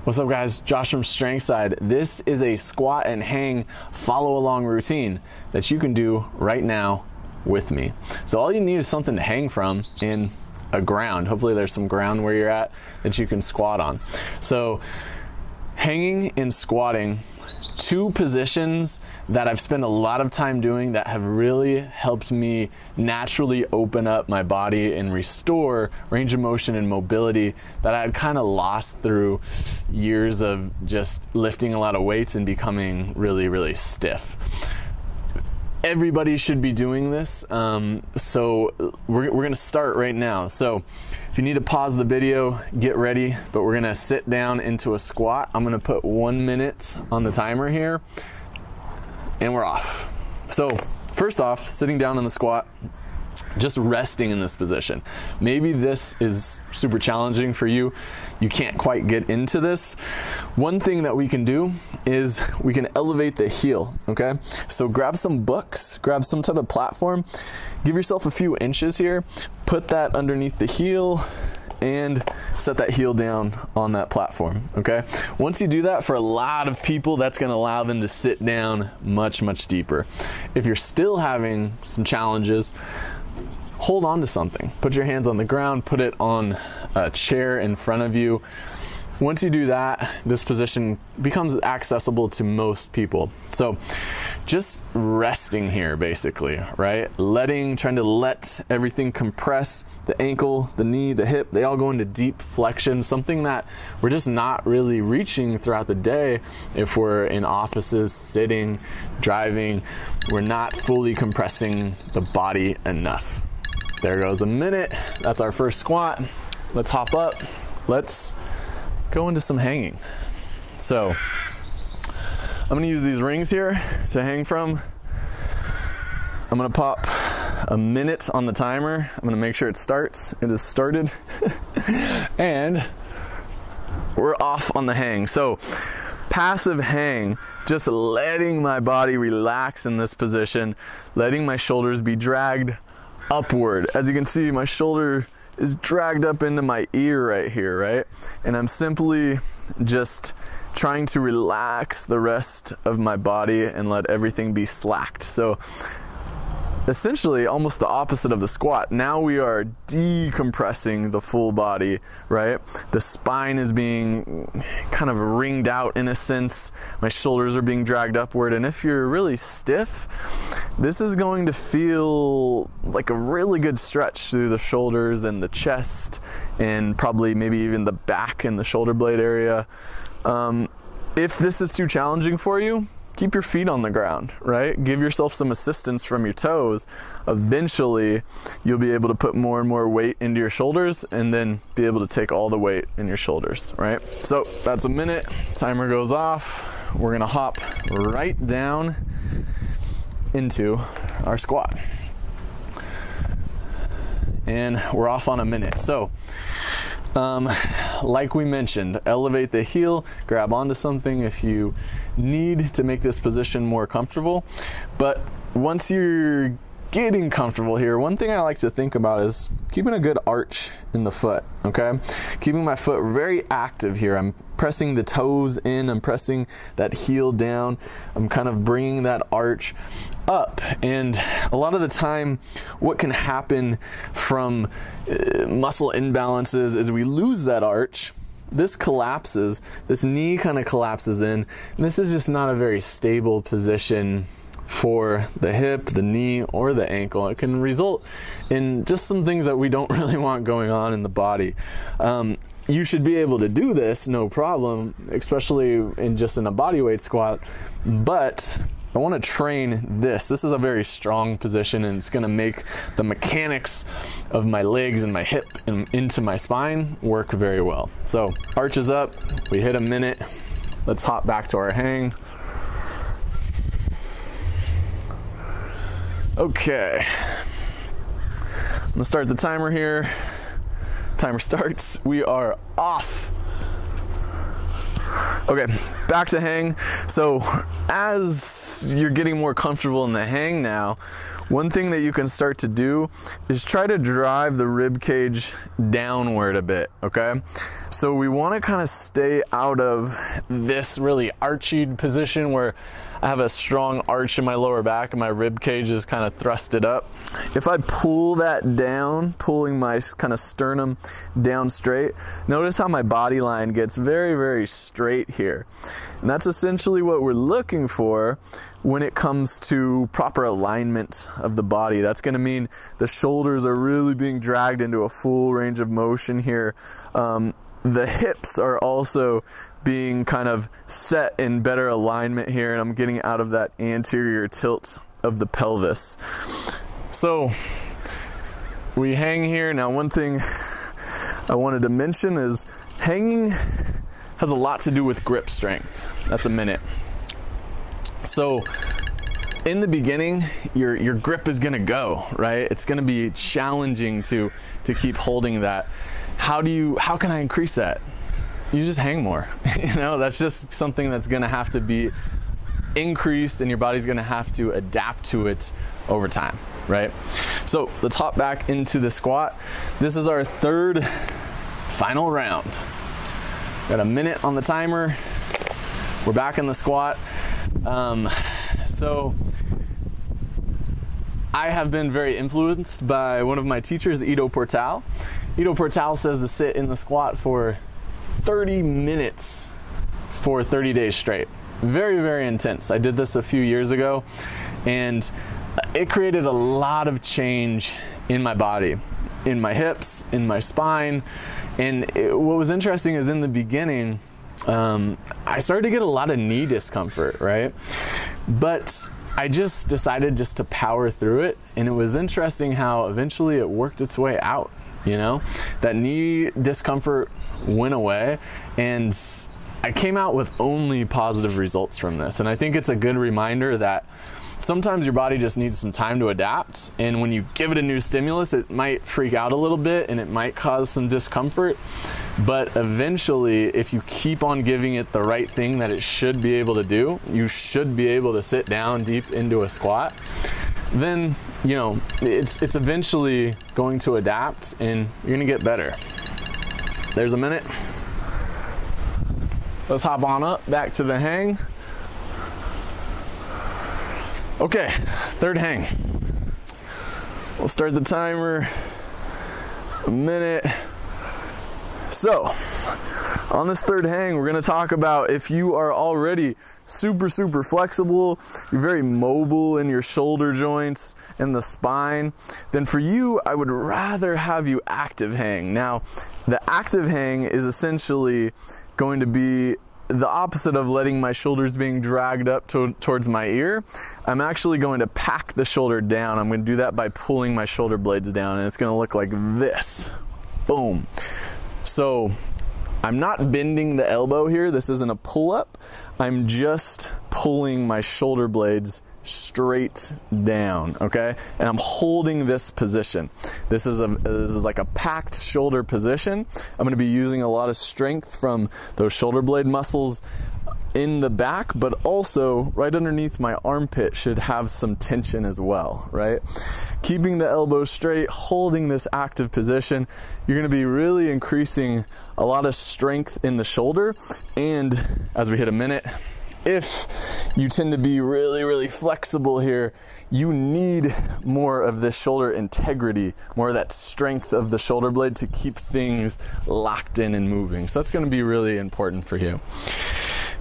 What's up guys, Josh from Strength Side. This is a squat and hang follow along routine that you can do right now with me. So all you need is something to hang from in a ground. Hopefully there's some ground where you're at that you can squat on. So hanging and squatting, two positions that I've spent a lot of time doing that have really helped me naturally open up my body and restore range of motion and mobility that I had kind of lost through years of just lifting a lot of weights and becoming really stiff. Everybody should be doing this, so we're gonna start right now. So if you need to pause the video, get ready, but we're gonna sit down into a squat. I'm gonna put 1 minute on the timer here, and we're off. So first off, sitting down in the squat, just resting in this position. Maybe this is super challenging for you. You can't quite get into this. One thing that we can do is we can elevate the heel, okay? So grab some books, grab some type of platform, give yourself a few inches here, put that underneath the heel, and set that heel down on that platform, okay? Once you do that, for a lot of people, that's gonna allow them to sit down much deeper. If you're still having some challenges, hold on to something. Put your hands on the ground, put it on a chair in front of you. Once you do that, this position becomes accessible to most people. So just resting here basically, right? Trying to let everything compress. The ankle, the knee, the hip, they all go into deep flexion, something that we're just not really reaching throughout the day. If we're in offices, sitting, driving, we're not fully compressing the body enough. There goes a minute. That's our first squat. Let's hop up. Let's go into some hanging. So I'm gonna use these rings here to hang from. I'm gonna pop a minute on the timer. I'm gonna make sure it starts. It is started. And we're off on the hang. So passive hang, just letting my body relax in this position, letting my shoulders be dragged upward. As you can see, my shoulder is dragged up into my ear right here, right? And I'm simply just trying to relax the rest of my body and let everything be slacked. So essentially almost the opposite of the squat. Now we are decompressing the full body, right? The spine is being kind of ringed out in a sense. My shoulders are being dragged upward. And if you're really stiff, this is going to feel like a really good stretch through the shoulders and the chest and probably maybe even the back and the shoulder blade area. If this is too challenging for you, keep your feet on the ground, right? Give yourself some assistance from your toes. Eventually, you'll be able to put more and more weight into your shoulders and then be able to take all the weight in your shoulders, right? So that's a minute. Timer goes off. We're gonna hop right down into our squat. And we're off on a minute. So, like we mentioned, elevate the heel, grab onto something if you need to make this position more comfortable. But once you're getting comfortable here, one thing I like to think about is keeping a good arch in the foot, okay? Keeping my foot very active here. I'm pressing the toes in, I'm pressing that heel down, I'm kind of bringing that arch up. And a lot of the time, what can happen from muscle imbalances is we lose that arch. This collapses, this knee kind of collapses in, and this is just not a very stable position for the hip, the knee, or the ankle. It can result in just some things that we don't really want going on in the body. You should be able to do this, no problem, especially in a bodyweight squat, but I want to train this. This is a very strong position, and it's going to make the mechanics of my legs and my hip and into my spine work very well. So arches up, we hit a minute. Let's hop back to our hang. Okay, I'm gonna start the timer here. Timer starts, we are off. Okay, back to hang. So as you're getting more comfortable in the hang now, one thing that you can start to do is try to drive the rib cage downward a bit, okay? So we want to kind of stay out of this really arched position where I have a strong arch in my lower back and my rib cage is kind of thrusted up. If I pull that down, pulling my kind of sternum down straight, notice how my body line gets very, very straight here. And that's essentially what we're looking for when it comes to proper alignment of the body. That's going to mean the shoulders are really being dragged into a full range of motion here. The hips are also being kind of set in better alignment here, and I'm getting out of that anterior tilt of the pelvis. So we hang here. Now, one thing I wanted to mention is hanging has a lot to do with grip strength. That's a minute. So in the beginning, your grip is gonna go, right? It's gonna be challenging to keep holding that. How can I increase that? You just hang more. You know, that's just something that's gonna have to be increased, and your body's gonna have to adapt to it over time, right? So let's hop back into the squat. This is our third final round. Got a minute on the timer. We're back in the squat. So I have been very influenced by one of my teachers, Ido Portal. Ido Portal says to sit in the squat for 30 minutes for 30 days straight. Very, very intense. I did this a few years ago, and it created a lot of change in my body, in my hips, in my spine. And what was interesting is in the beginning, I started to get a lot of knee discomfort, right? But I just decided just to power through it. And it was interesting how eventually it worked its way out, you know? That knee discomfort went away, and I came out with only positive results from this. And I think it's a good reminder that sometimes your body just needs some time to adapt, and when you give it a new stimulus, it might freak out a little bit and it might cause some discomfort, but eventually, if you keep on giving it the right thing that it should be able to do, you should be able to sit down deep into a squat, then, you know, it's eventually going to adapt and you're gonna get better. There's a minute. Let's hop on up, back to the hang. Okay, third hang. We'll start the timer. A minute. So, on this third hang, we're gonna talk about if you are already super, super flexible, you're very mobile in your shoulder joints and the spine, then for you, I would rather have you active hang. Now, the active hang is essentially going to be the opposite of letting my shoulders being dragged up towards my ear. I'm actually going to pack the shoulder down. I'm going to do that by pulling my shoulder blades down, and it's going to look like this. Boom. So I'm not bending the elbow here. This isn't a pull-up. I'm just pulling my shoulder blades straight down, okay? And I'm holding this position. This is like a packed shoulder position. I'm going to be using a lot of strength from those shoulder blade muscles in the back, but also right underneath my armpit should have some tension as well, right? Keeping the elbows straight, holding this active position, you're going to be really increasing a lot of strength in the shoulder. And as we hit a minute, if you tend to be really, really flexible here, you need more of this shoulder integrity, more of that strength of the shoulder blade to keep things locked in and moving. So that's going to be really important for you.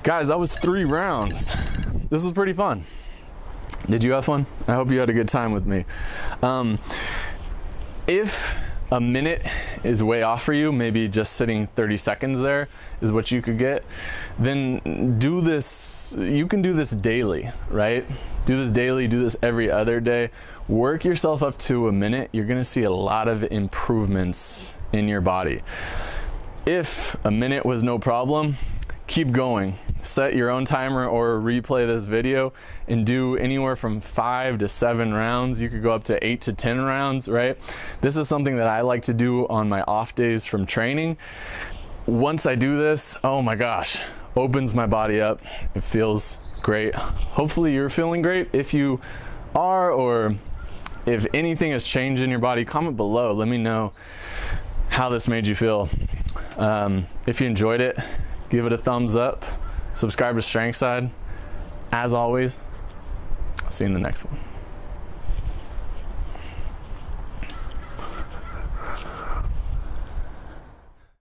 Guys, that was 3 rounds. This was pretty fun. Did you have fun? I hope you had a good time with me. If a minute is way off for you, maybe just sitting 30 seconds there is what you could get, then do this. You can do this daily, right? Do this daily, do this every other day. Work yourself up to a minute. You're gonna see a lot of improvements in your body. If a minute was no problem, keep going. Set your own timer or replay this video and do anywhere from 5 to 7 rounds. You could go up to 8 to 10 rounds, right? This is something that I like to do on my off days from training. Once I do this, oh my gosh, opens my body up. It feels great. Hopefully you're feeling great. If you are, or if anything has changed in your body, comment below. Let me know how this made you feel. If you enjoyed it, give it a thumbs up. Subscribe to Strength Side. As always, I'll see you in the next one.